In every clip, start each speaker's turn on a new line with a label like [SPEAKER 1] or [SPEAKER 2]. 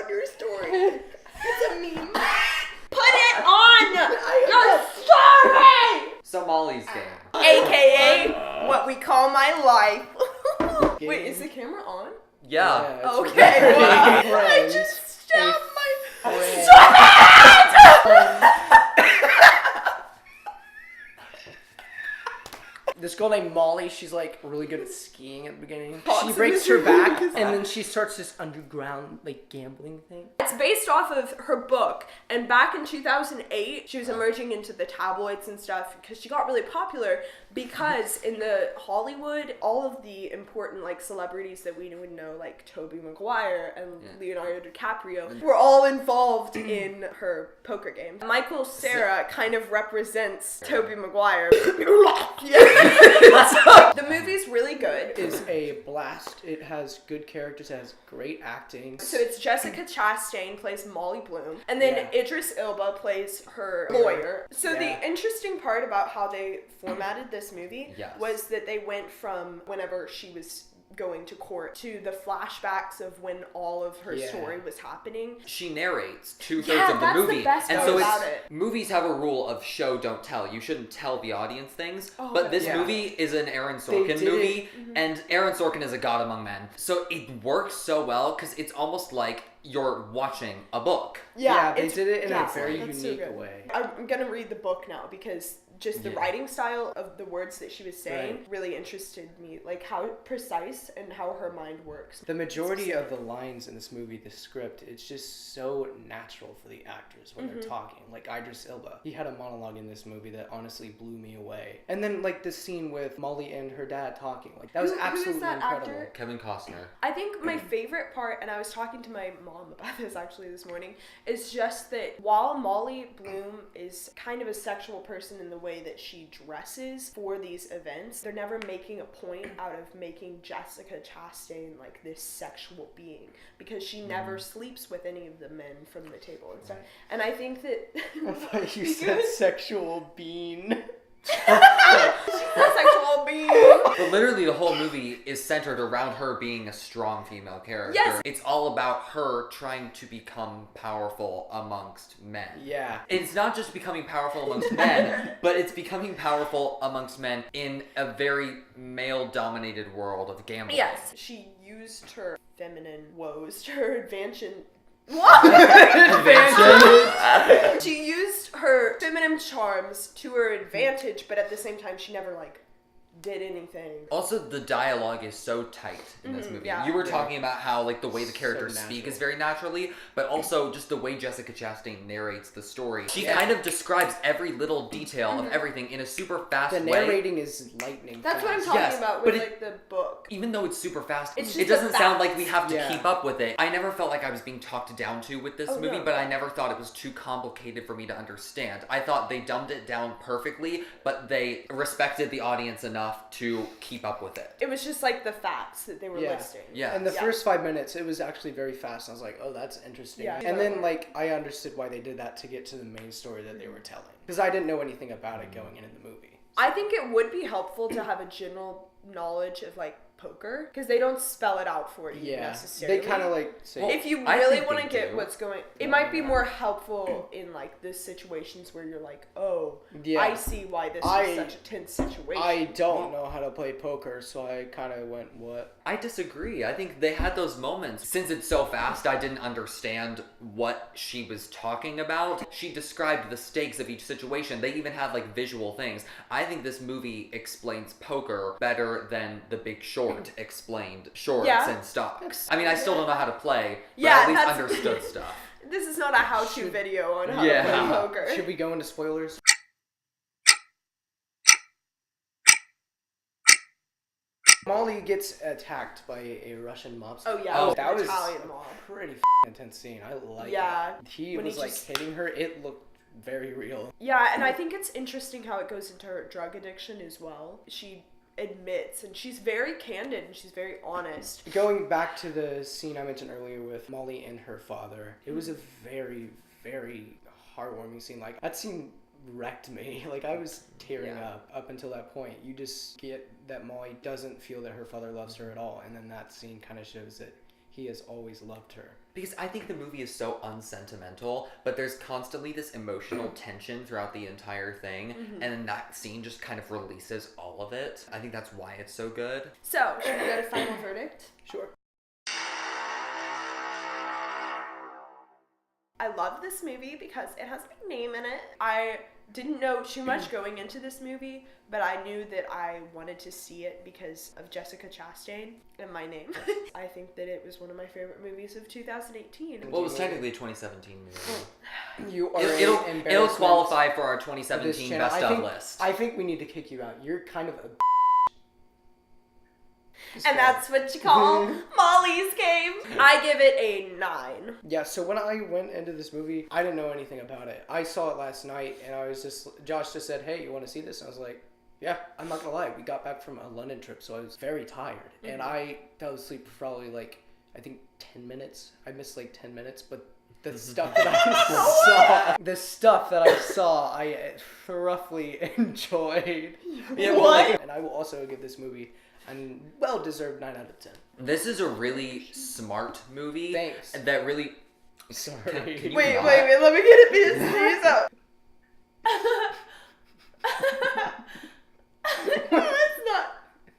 [SPEAKER 1] on your story. It's a meme. Put it on your story!
[SPEAKER 2] So Molly's game.
[SPEAKER 1] AKA what we call my life. Wait, is the camera on?
[SPEAKER 2] Yeah.
[SPEAKER 1] Okay. I just stabbed my...
[SPEAKER 3] This girl named Molly, she's like really good at skiing at the beginning. She breaks her back and then she starts this underground like gambling thing.
[SPEAKER 1] It's based off of her book, and back in 2008 she was emerging into the tabloids and stuff because she got really popular because in the Hollywood, all of the important like celebrities that we would know, like Tobey Maguire and Leonardo DiCaprio, were all involved in her poker game. Michael Cera kind of represents Tobey Maguire. The movie's really good.
[SPEAKER 3] It's a blast. It has good characters. It has great acting.
[SPEAKER 1] So it's Jessica Chasten plays Molly Bloom, and then Idris Elba plays her lawyer. So the interesting part about how they formatted this movie was that they went from whenever she was going to court to the flashbacks of when all of her story was happening.
[SPEAKER 2] She narrates 2/3 of the movie.
[SPEAKER 1] The best
[SPEAKER 2] and
[SPEAKER 1] part
[SPEAKER 2] so
[SPEAKER 1] about it.
[SPEAKER 2] Movies have a rule of show, don't tell. You shouldn't tell the audience things. But this movie is an Aaron Sorkin movie, and Aaron Sorkin is a god among men. So it works so well because it's almost like you're watching a book.
[SPEAKER 3] Yeah, they did it in a very unique way.
[SPEAKER 1] I'm gonna read the book now because just the writing style of the words that she was saying really interested me, like how precise and how her mind works.
[SPEAKER 3] The majority of the lines in this movie, the script, it's just so natural for the actors when they're talking. Like Idris Elba, he had a monologue in this movie that honestly blew me away. And then like the scene with Molly and her dad talking, like that was absolutely
[SPEAKER 1] who is that
[SPEAKER 3] incredible.
[SPEAKER 1] actor?
[SPEAKER 2] Kevin Costner.
[SPEAKER 1] I think my favorite part, and I was talking to my mom about this actually this morning, is just that while Molly Bloom is kind of a sexual person in the way that she dresses for these events, they're never making a point out of making Jessica Chastain like this sexual being, because she never sleeps with any of the men from the table and stuff. And I think that
[SPEAKER 3] I thought you said sexual bean.
[SPEAKER 1] sexual being.
[SPEAKER 2] But literally the whole movie is centered around her being a strong female character.
[SPEAKER 1] Yes.
[SPEAKER 2] It's all about her trying to become powerful amongst men.
[SPEAKER 3] Yeah.
[SPEAKER 2] It's not just becoming powerful amongst men, but it's becoming powerful amongst men in a very male-dominated world of gambling.
[SPEAKER 1] Yes. She used her feminine woes to her advantage. What? She used her feminine charms to her advantage, but at the same time, she never like did anything.
[SPEAKER 2] Also, the dialogue is so tight in this movie.
[SPEAKER 1] Yeah.
[SPEAKER 2] You were talking about how like the way the characters
[SPEAKER 3] So
[SPEAKER 2] speak is very naturally, but also just the way Jessica Chastain narrates the story. She kind of describes every little detail of everything in a super fast way.
[SPEAKER 3] The narrating is lightning
[SPEAKER 1] That's
[SPEAKER 3] fast.
[SPEAKER 1] what I'm talking about with
[SPEAKER 2] but
[SPEAKER 1] like the book.
[SPEAKER 2] Even though it's super fast,
[SPEAKER 1] It's
[SPEAKER 2] it
[SPEAKER 1] just
[SPEAKER 2] doesn't
[SPEAKER 1] the
[SPEAKER 2] sound like
[SPEAKER 1] facts.
[SPEAKER 2] we have to keep up with it. I never felt like I was being talked down to with this movie,
[SPEAKER 1] no.
[SPEAKER 2] but I never thought it was too complicated for me to understand. I thought they dumbed it down perfectly, but they respected the audience enough to keep up with it.
[SPEAKER 1] It was just like the facts that they were listing.
[SPEAKER 2] Yeah.
[SPEAKER 3] And the first 5 minutes, it was actually very fast. I was like, oh, that's interesting.
[SPEAKER 1] Yeah.
[SPEAKER 3] And then, like, I understood why they did that to get to the main story that they were telling. Because I didn't know anything about it going in the movie.
[SPEAKER 1] I think it would be helpful to have a general knowledge of like poker, because they don't spell it out for you necessarily.
[SPEAKER 3] They kind of like say...
[SPEAKER 2] Well,
[SPEAKER 1] if you
[SPEAKER 2] I
[SPEAKER 1] really
[SPEAKER 2] think
[SPEAKER 1] want to
[SPEAKER 2] they
[SPEAKER 1] get
[SPEAKER 2] do.
[SPEAKER 1] what's going, it might be more helpful in like the situations where you're like, oh, I see why this is such a tense situation.
[SPEAKER 3] I don't know how to play poker, so I kind of went, what?
[SPEAKER 2] I disagree. I think they had those moments. Since it's so fast, I didn't understand what she was talking about. She described the stakes of each situation. They even had like visual things. I think this movie explains poker better than The Big Short explained shorts and stocks. I mean, I still don't know how to play, but I at least understood stuff.
[SPEAKER 1] This is not a how-to video on how to play poker.
[SPEAKER 3] Should we go into spoilers? Molly gets attacked by a Russian mobster.
[SPEAKER 1] Oh yeah,
[SPEAKER 3] that was
[SPEAKER 1] Italian mob.
[SPEAKER 3] a pretty intense scene. I like it. He
[SPEAKER 1] when
[SPEAKER 3] was
[SPEAKER 1] he
[SPEAKER 3] like
[SPEAKER 1] just...
[SPEAKER 3] hitting her. It looked very real.
[SPEAKER 1] Yeah, and I think it's interesting how it goes into her drug addiction as well. She admits, and she's very candid and she's very honest.
[SPEAKER 3] Going back to the scene I mentioned earlier with Molly and her father, it was a very, very heartwarming scene. Like, that scene wrecked me. Like, I was tearing up until that point. You just get that Molly doesn't feel that her father loves her at all, and then that scene kind of shows that he has always loved her.
[SPEAKER 2] Because I think the movie is so unsentimental, but there's constantly this emotional tension throughout the entire thing, and then that scene just kind of releases all of it. I think that's why it's so good.
[SPEAKER 1] So, should we go to final verdict?
[SPEAKER 3] Sure.
[SPEAKER 1] I love this movie because it has my name in it. I didn't know too much going into this movie, but I knew that I wanted to see it because of Jessica Chasten and my name. I think that it was one of my favorite movies of 2018.
[SPEAKER 2] Well, it was technically a 2017 movie.
[SPEAKER 3] You are
[SPEAKER 2] It'll qualify for our 2017 best of list.
[SPEAKER 3] I think we need to kick you out. You're kind of a
[SPEAKER 1] And that's what you call Molly's Game. I give it a 9.
[SPEAKER 3] Yeah, so when I went into this movie, I didn't know anything about it. I saw it last night, and Josh just said, hey, you want to see this? And I was like, yeah, I'm not gonna lie. We got back from a London trip, so I was very tired. And I fell asleep for probably, like, I think 10 minutes. I missed, like, 10 minutes, but the stuff that I saw, I roughly enjoyed.
[SPEAKER 2] Yeah,
[SPEAKER 1] What?
[SPEAKER 3] And I will also give this movie a well-deserved 9 out of 10.
[SPEAKER 2] This is a really smart movie.
[SPEAKER 3] Thanks.
[SPEAKER 2] That really...
[SPEAKER 3] Sorry.
[SPEAKER 2] Can you
[SPEAKER 1] Wait,
[SPEAKER 2] not?
[SPEAKER 1] let me get it to sneeze out. No, it's not.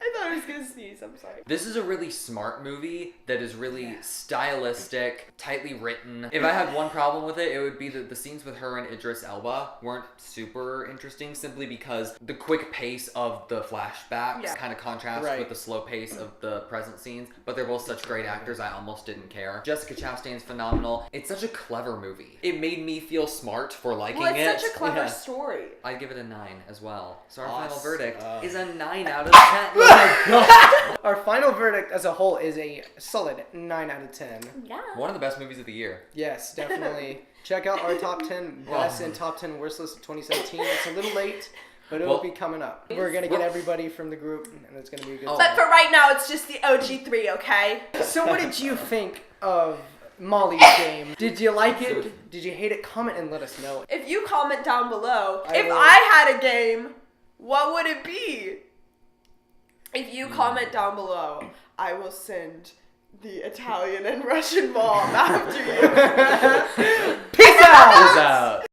[SPEAKER 1] I thought I was gonna sneeze, I'm sorry.
[SPEAKER 2] This is a really smart movie that is really stylistic, tightly written. If I had one problem with it, it would be that the scenes with her and Idris Elba weren't super interesting simply because the quick pace of the flashbacks kind of contrasts with the slow pace of the present scenes, but they're both such great actors, I almost didn't care. Jessica Chastain's phenomenal. It's such a clever movie. It made me feel smart for liking it.
[SPEAKER 1] Well, it's such a clever story.
[SPEAKER 2] I'd give it a 9 as well. So our final
[SPEAKER 3] Awesome.
[SPEAKER 2] verdict is a 9 out of 10.
[SPEAKER 3] Our final verdict as a whole is a solid 9 out of 10.
[SPEAKER 1] Yeah.
[SPEAKER 2] One of the best movies of the year.
[SPEAKER 3] Yes, definitely. Check out our top 10 best and top 10 worst list of 2017. It's a little late, but it'll be coming up. We're going to get everybody from the group, and it's going to be a good
[SPEAKER 1] But for right now, it's just the OG3, okay?
[SPEAKER 3] So what did you think of Molly's Game? Did you like it? Did you hate it? Comment and let us know.
[SPEAKER 1] If you comment down below,
[SPEAKER 3] I will.
[SPEAKER 1] I had a game, what would it be? If you comment down below, I will send the Italian and Russian mom after you.
[SPEAKER 3] Peace out!
[SPEAKER 2] Peace out.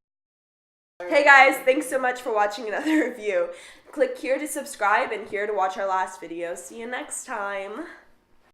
[SPEAKER 1] Hey guys, thanks so much for watching another review. Click here to subscribe and here to watch our last video. See you next time.